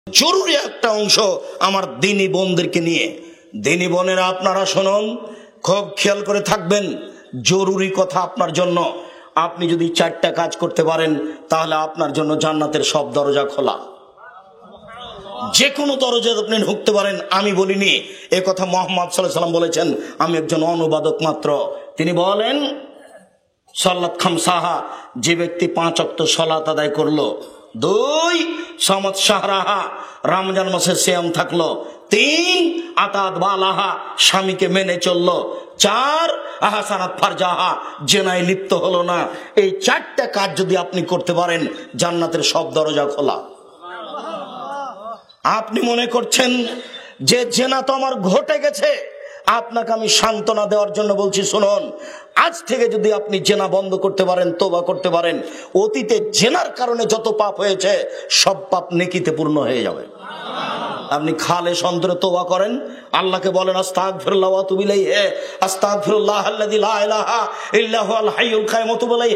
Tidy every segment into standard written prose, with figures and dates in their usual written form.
জরুরি একটা অংশ আমার দিনী বোনদেরকে নিয়ে। দিনী বোনেরা আপনারা শুনুন, খুব খেয়াল করে থাকবেন, জরুরি কথা আপনার জন্য। আপনি যদি 4টা কাজ করতে পারেন তাহলে আপনার জন্য জান্নাতের সব দরজা খোলা, যে কোনো দরজা আপনি ঢুকতে পারেন। আমি বলিনি, এ কথা মুহাম্মদ সাল্লাল্লাহু আলাইহি ওয়াসাল্লাম বলেছেন, আমি একজন অনুবাদক মাত্র। তিনি বলেন, সালাত খামসাহা, যে ব্যক্তি 5 ওয়াক্ত সালাত আদায় করলো, 2 সামাত শাহরাহা, রমজান মাসে সিয়াম থাকলো, 3 আতাত বালাহা, স্বামীকে মেনে চললো, 4 আহসানাত ফারজাহা, জেনায় লিপ্ত হলো না। এই 4টা কাজ যদি আপনি করতে পারেন, জান্নাতের সব দরজা খোলা। আপনি মনে করছেন যে জেনা তো আমার ঘটে গেছে, আপনাকে আমি সান্ত্বনা দেওয়ার জন্য বলছি, শুনুন, আজ থেকে যদি আপনি জেনা বন্ধ করতে পারেন, তওবা করতে পারেন, অতীতে জেনার কারণে যত পাপ হয়েছে সব পাপ নেকিতে পূর্ণ হয়ে যাবে। আপনি খালেস অন্তরে তওবা করেন, আল্লাহকে বলেন আস্তাগফিরুল্লাহ ওয়া আতুবু ইলাইহি, আস্তাগফিরুল্লাহ আল্লাযী লা ইলাহা ইল্লা হুয়াল হাইয়ুল কাইয়ুম ওয়া আতুবু ইলাইহি,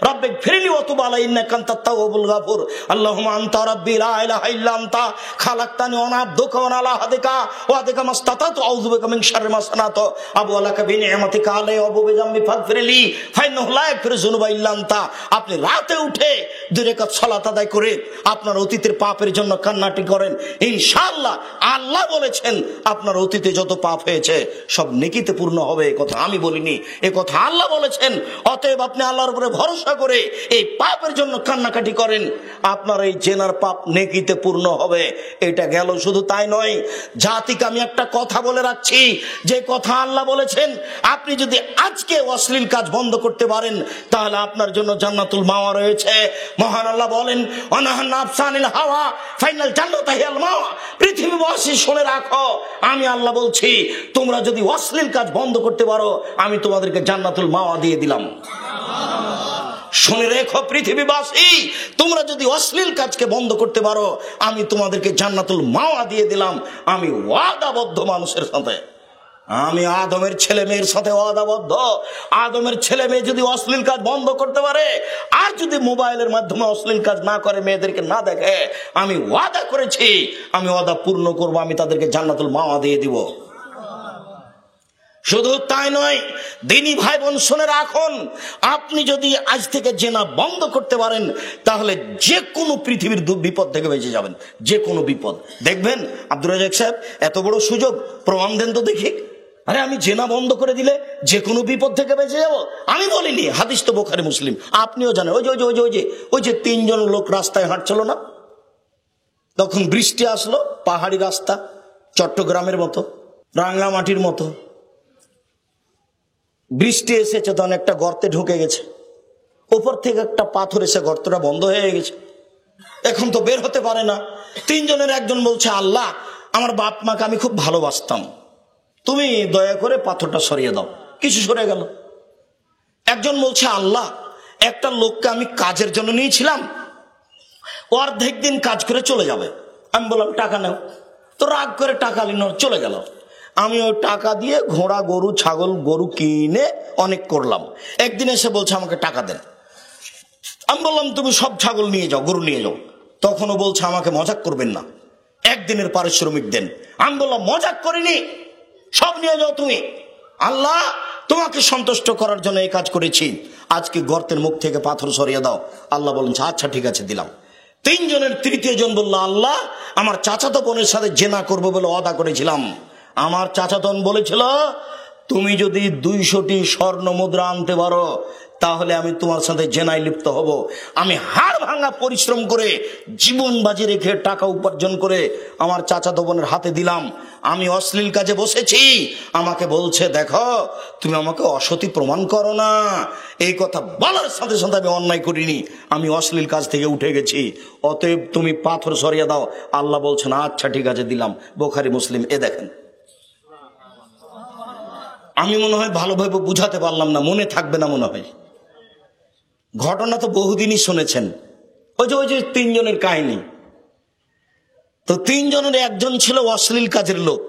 রাব্বিগফিরলি ওয়া তুব আলাইহি ইন্নাকা আনতাত তাওয়াবুল গাফুর, আল্লাহুম্মা আনতা রাব্বি লা ইলাহা ইল্লা আনতা খালাকতানি ওয়া আনা আবদুকা ওয়া আলা আহদিকা ওয়া আদিকা মাসতাতাতু আউযু বিকা মিন শাররি মা সানাতু আবু আলাকা বিনি'মাতিকা আলাইহি ওয়া বিযামবি ফাগফিরলি ফাইন্নাহু লা ইয়াগফিরু যুনুবা ইল্লা আনতা। আপনি রাতে উঠে 2 রাকাত সালাত আদায় করে আপনার অতীতের পাপের জন্য কান্নাটি করেন, ইনশাআল্লাহ আল্লাহ বলেছেন আপনার অতীতে যত পাপ হয়েছে সব নেকিতে পূর্ণ হবে। এই কথা আমি বলিনি, এ কথা আল্লাহ বলেছেন। অতএব আপনি আল্লাহর উপরে ভরসা করে এই পাপের জন্য কান্নাকাটি করেন, আপনার এই জেনার পাপ নেকিতে পূর্ণ হবে। এটা গেল। শুধু তাই নয়, জাতিকে আমি একটা কথা বলে রাখছি, যে কথা আল্লাহ বলেছেন, আপনি যদি আজকে অশ্লীল কাজ বন্ধ করতে পারেন তাহলে আপনার জন্য জান্নাতুল মাওয়া রয়েছে। মহান আল্লাহ বলেন, অনাহান আফসানিল হাওয়া ফাইনাল জান্নাতু হিয়াল মাওয়া। পৃথিবীবাসী শুনে রাখো, আমি আল্লাহ বলছি, তোমরা যদি অশ্লীল কাজ বন্ধ করতে পারো, আমি তোমাদেরকে জান্নাতুল মাওয়া দিয়ে দিলাম। শুনে রেখো পৃথিবীবাসী, তোমরা যদি অশ্লীল কাজকে বন্ধ করতে পারো, আমি তোমাদেরকে জান্নাতুল মাওয়া দিয়ে দিলাম। আমি ওয়াদাবদ্ধ মানুষের সাথে, আমি আদমের ছেলে মেয়ের সাথে ওয়াদাবদ্ধ। আদমের ছেলে মেয়ে যদি অশ্লীল কাজ বন্ধ করতে পারে, আর যদি মোবাইলের মাধ্যমে অশ্লীল কাজ না করে, মেয়েদেরকে না দেখে, আমি ওয়াদা করেছি, আমি ওয়াদা পূর্ণ করব, আমি তাদেরকে জান্নাতুল মাওয়া দিয়ে দিব। শুধু তাই নয়, দিনী ভাই বোন শুনে রাখুন, আপনি যদি আজ থেকে জেনা বন্ধ করতে পারেন তাহলে যে কোনো পৃথিবীর বিপদ থেকে বেঁচে যাবেন। যে কোনো বিপদ। দেখবেন আব্দুর রাজ্জাক সাহেব, এত বড় সুযোগ, প্রমাণ দেন তো দেখি। আরে আমি জেনা বন্ধ করে দিলে যে কোনো বিপদ থেকে বেঁচে যাব। আমি বলিনি, হাদিস তো বুখারী মুসলিম, আপনিও জানেন। ওই যে 3 জন লোক রাস্তায় হাঁটছিল না, তখন বৃষ্টি আসলো, পাহাড়ি রাস্তা, চট্টগ্রামের মতো, রাঙ্গামাটির মতো বৃষ্টি এসেছে, তখন একটা গর্তে ঢুকে গেছে, উপর থেকে একটা পাথর এসে গর্তটা বন্ধ হয়ে গেছে, এখন তো বের হতে পারে না। 3 জনের একজন বলছে, আল্লাহ, আমার বাপ মাকে আমি খুব ভালোবাসতাম, তুমি দয়া করে পাথরটা সরিয়ে দাও। কিছু সরে গেল। একজন বলছে, আল্লাহ, একটা লোককে আমি কাজের জন্য নিয়েছিলাম, অর্ধেক দিন কাজ করে চলে যাবে। আমি বললাম টাকা নাও, তো রাগ করে টাকা নিল, চলে গেল। আমি ওই টাকা দিয়ে ঘোড়া, গরু, ছাগল, গরু কিনে অনেক করলাম। একদিন এসে বলছে আমাকে টাকা দেন। আমি বললাম তুমি সব ছাগল নিয়ে যাও, গরু নিয়ে যাও। তখনও বলছে আমাকে মজাক করবেন না, একদিনের পারিশ্রমিক দেন। আমি বললাম মজাক করিনি, সব নিয়ে যাও তুমি। আল্লাহ, তোমাকে সন্তুষ্ট করার জন্য এই কাজ করেছি, আজকে গর্তের মুখ থেকে পাথর সরিয়ে দাও। আল্লাহ বলেন আচ্ছা ঠিক আছে, দিলাম। 3 জনের তৃতীয় জন বলল, আল্লাহ, আমার চাচাতো বোনের সাথে জেনা করবো বলে ওয়াদা করেছিলাম। আমার চাচাতন বলেছিল, তুমি যদি 200টি স্বর্ণ মুদ্রা আনতে পারো তাহলে আমি তোমার সাথে জেনায় লিপ্ত হব। আমি হাড় ভাঙা পরিশ্রম করে জীবন বাজি রেখে টাকা উপার্জন করে আমার চাচাতো বোনের হাতে দিলাম। আমি অশ্লীল কাজে বসেছি, আমাকে বলছে দেখো তুমি আমাকে অসতী প্রমাণ করো না। এই কথা বলার সাথে সাথে আমি অন্যায় করিনি, আমি অশ্লীল কাজ থেকে উঠে গেছি, অতএব তুমি পাথর সরিয়ে দাও। আল্লাহ বলছেন আচ্ছা ঠিক আছে, দিলাম। বুখারী মুসলিম। এ দেখেন, আমি মনে হয় ভালোভাবে বুঝাতে পারলাম না, মনে থাকবে না মনে হয়। ঘটনা তো বহুদিনই শুনেছেন। ওই যে 3 জনের কাহিনী। তো 3 জনের একজন ছিল অশ্লীল কাজের লোক,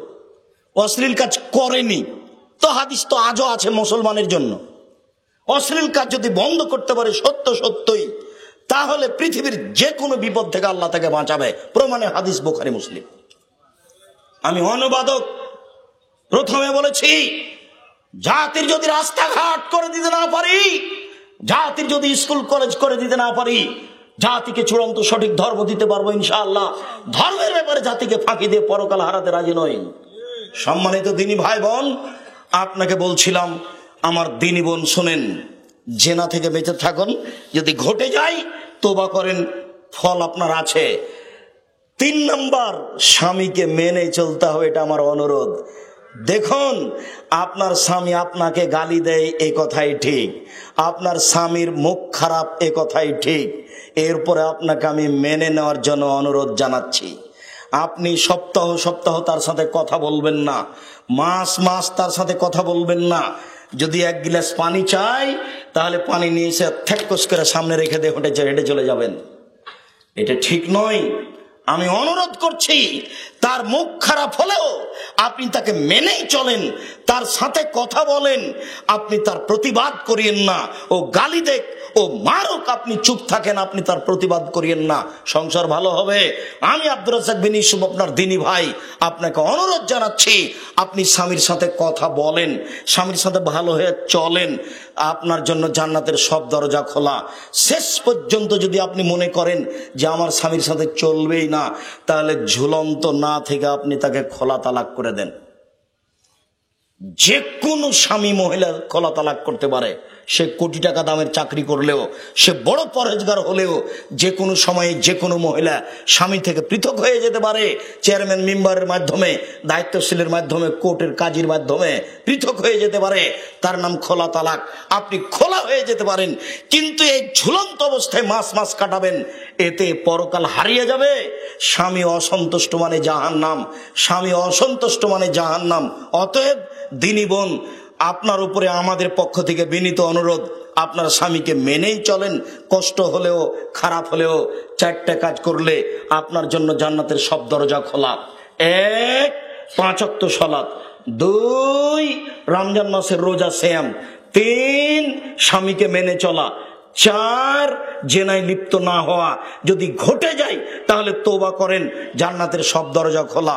অশ্লীল কাজ করেনি। তো হাদিস তো আজও আছে মুসলমানের জন্য। অশ্লীল কাজ যদি বন্ধ করতে পারে সত্যই তাহলে পৃথিবীর যে কোনো বিপদ থেকে আল্লাহ তাকে বাঁচাবে। প্রমাণে হাদিস বুখারী মুসলিম। আমি অনুবাদক প্রথমে বলেছি, জাতির যদি রাস্তাঘাট করে দিতে না পারি, জাতির যদি স্কুল কলেজ করে দিতে না পারি, জাতিকে চূড়ান্ত সঠিক ধর্ম দিতে পারবো ইনশাআল্লাহ। ধর্মের ব্যাপারে জাতিকে ফাঁকি দিয়ে পরকাল হারাতে রাজি নই। সম্মানিত দিনী ভাই বোন, আপনাকে বলছিলাম, আমার দিনী বোন শোনেন, জেনা থেকে বেঁচে থাকুন। যদি ঘটে যায় তওবা করেন, ফল আপনার আছে। 3 নম্বর, স্বামীকে মেনে চলতে হবে, এটা আমার অনুরোধ। দেখুন, আপনার স্বামী আপনাকে গালি দেয়, এই কথাই ঠিক। আপনার স্বামীর মুখ খারাপ, এই কথাই ঠিক। এরপরে আপনাকে আমি মেনে নেওয়ার জন্য অনুরোধ জানাচ্ছি। আপনি সপ্তাহ সপ্তাহ তার সাথে কথা বলবেন না, মাস মাস তার সাথে কথা বলবেন না। যদি 1 গ্লাস পানি চাই, তাহলে পানি নিয়ে এসে ঠেকস করে সামনে রেখে দিয়ে হেঁটে চলে যাবেন। এটা ঠিক নয়। আমি অনুরোধ করছি, তার মুখ খারাপ হলেও আপনি তাকে মেনেই চলেন, তার সাথে কথা বলেন। আপনি তার প্রতিবাদ করিয়েন না। ও গালি দেখ, ও মারুক, আপনি চুপ থাকেন, আপনি তার প্রতিবাদ করিয়েন না। সংসার ভালো হবে। আমি আব্দুর রাজ্জাক বিন ইউসুফ, আপনার দিনী ভাই, আপনাকে অনুরোধ জানাচ্ছি, আপনি স্বামীর সাথে কথা বলেন, স্বামীর সাথে ভালো হয়ে চলেন। আপনার জন্য জান্নাতের সব দরজা খোলা। শেষ পর্যন্ত যদি আপনি মনে করেন যে আমার স্বামীর সাথে চলবেই না, তাহলে ঝুলন্ত না থেকে আপনি তাকে খোলা তালাক করে দেন। যে কোনো স্বামী মহিলা খোলা তালাক করতে পারে। সে কোটি টাকা দামের চাকরি করলেও, সে বড় পরহেজগার হলেও, যে কোনো সময়ে যে কোনো মহিলা স্বামী থেকে পৃথক হয়ে যেতে পারে। চেয়ারম্যান মেম্বারের মাধ্যমে, দায়িত্বশীলের মাধ্যমে, কোর্টের কাজীর মাধ্যমে পৃথক হয়ে যেতে পারে। তার নাম খোলা তালাক। আপনি খোলা হয়ে যেতে পারেন, কিন্তু এই ঝুলন্ত অবস্থায় মাস মাস কাটাবেন, এতে পরকাল হারিয়ে যাবে। স্বামী অসন্তুষ্ট মানে জাহান্নাম, স্বামী অসন্তুষ্ট মানে জাহান্নাম। অতএব দিনী বোন, আপনার উপরে আমাদের পক্ষ থেকে বিনীত অনুরোধ, আপনার স্বামীকে মেনেই চলেন। কষ্ট হলেও, খারাপ হলেও, 4টা কাজ করলে আপনার জন্য জান্নাতের সব দরজা খোলা। 1, 5 ওয়াক্ত সালাত। 2, রমজান মাসের রোজা সিয়াম। 3, স্বামীকে মেনে চলা। 4, জেনায় লিপ্ত না হওয়া। যদি ঘটে যায় তাহলে তওবা করেন, জান্নাতের সব দরজা খোলা।